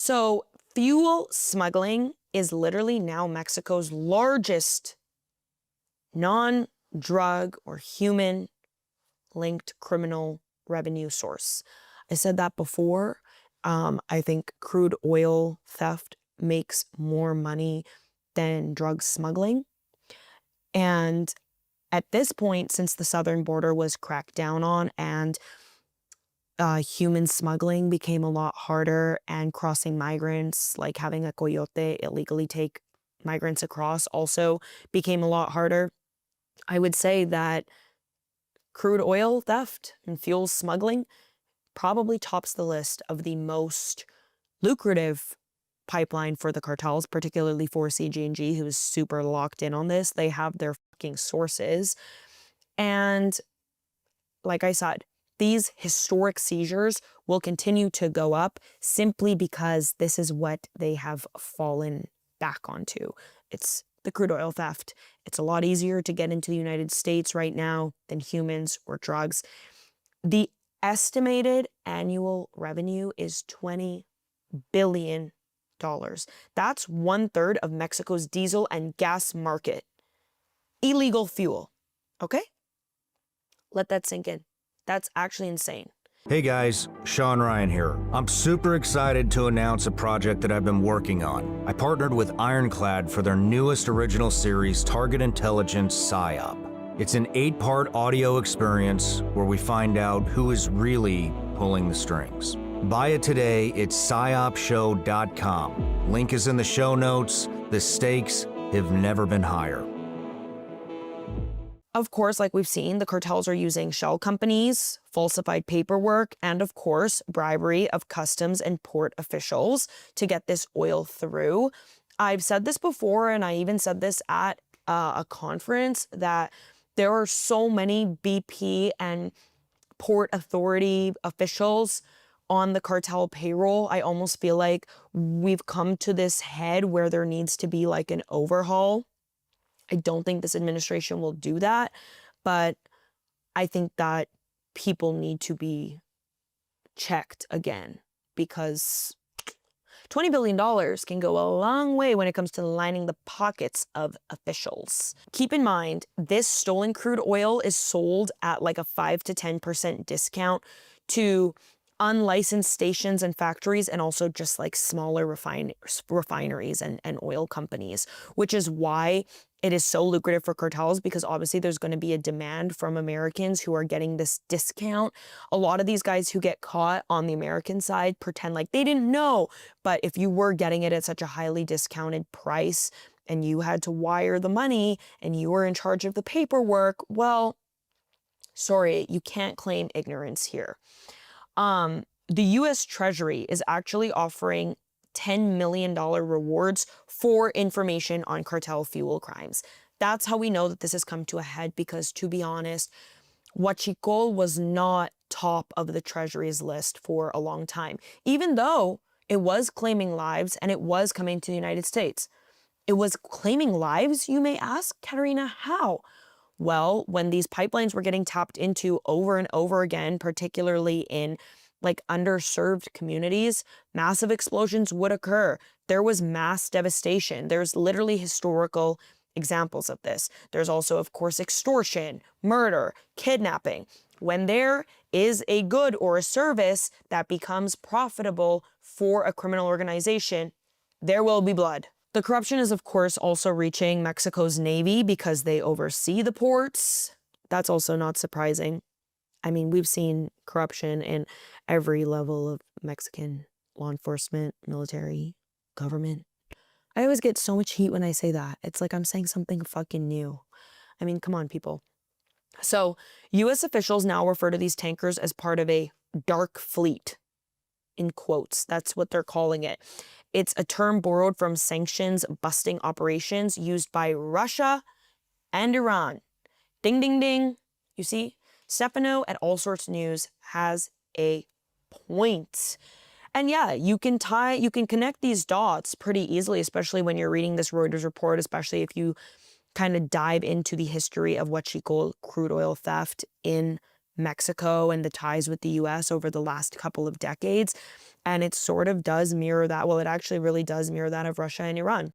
So fuel smuggling is literally now Mexico's largest non-drug or human-linked criminal revenue source. I said that before. I think crude oil theft makes more money than drug smuggling. And at this point, since the southern border was cracked down on and human smuggling became a lot harder, and crossing migrants, like having a coyote illegally take migrants across, also became a lot harder. I would say that crude oil theft and fuel smuggling probably tops the list of the most lucrative pipeline for the cartels, particularly for CJNG, who is super locked in on this. They have their fucking sources. And like I said, these historic seizures will continue to go up simply because this is what they have fallen back onto. It's the crude oil theft. It's a lot easier to get into the United States right now than humans or drugs. The estimated annual revenue is $20 billion. That's 1/3 of Mexico's diesel and gas market. Illegal fuel. Okay? Let that sink in. That's actually insane. Hey guys, Sean Ryan here. I'm super excited to announce a project that I've been working on. I partnered with IRONCLAD for their newest original series, Target Intelligence PSYOP. It's an 8-part audio experience where we find out who is really pulling the strings. Buy it today, it's psyopshow.com. Link is in the show notes. The stakes have never been higher. Of course, like we've seen, the cartels are using shell companies, falsified paperwork, and of course, bribery of customs and port officials to get this oil through. I've said this before, and I even said this at a conference, that there are so many BP and port authority officials on the cartel payroll. I almost feel like we've come to this head where there needs to be like an overhaul. I don't think this administration will do that, but I think that people need to be checked again, because $20 billion can go a long way when it comes to lining the pockets of officials. Keep in mind, this stolen crude oil is sold at like a 5 to 10% discount to unlicensed stations and factories, and also just like smaller refineries and oil companies, which is why it is so lucrative for cartels, because obviously there's going to be a demand from Americans who are getting this discount. A lot of these guys who get caught on the American side pretend like they didn't know, but if you were getting it at such a highly discounted price and you had to wire the money and you were in charge of the paperwork, well, sorry, you can't claim ignorance here. The U.S. Treasury is actually offering $10 million rewards for information on cartel fuel crimes. That's how we know that this has come to a head, because to be honest, Huachicol was not top of the Treasury's list for a long time, even though it was claiming lives and it was coming to the United States. It was claiming lives, you may ask? Katarina, how? Well, when these pipelines were getting tapped into over and over again, particularly in like underserved communities, massive explosions would occur. There was mass devastation. There's literally historical examples of this. There's also, of course, extortion, murder, kidnapping. When there is a good or a service that becomes profitable for a criminal organization, there will be blood. The corruption is, of course, also reaching Mexico's Navy because they oversee the ports. That's also not surprising. I mean, we've seen corruption in every level of Mexican law enforcement, military, government. I always get so much heat when I say that. It's like I'm saying something fucking new. I mean, come on, people. So, U.S. officials now refer to these tankers as part of a dark fleet, in quotes. That's what they're calling it. It's a term borrowed from sanctions busting operations used by Russia and Iran. Ding, ding, ding. You see? Stefano at All Sorts News has a point. And yeah, you can connect these dots pretty easily, especially when you're reading this Reuters report, especially if you kind of dive into the history of Huachicol crude oil theft in Mexico and the ties with the US over the last couple of decades. And it sort of does mirror that. Well, it actually really does mirror that of Russia and Iran.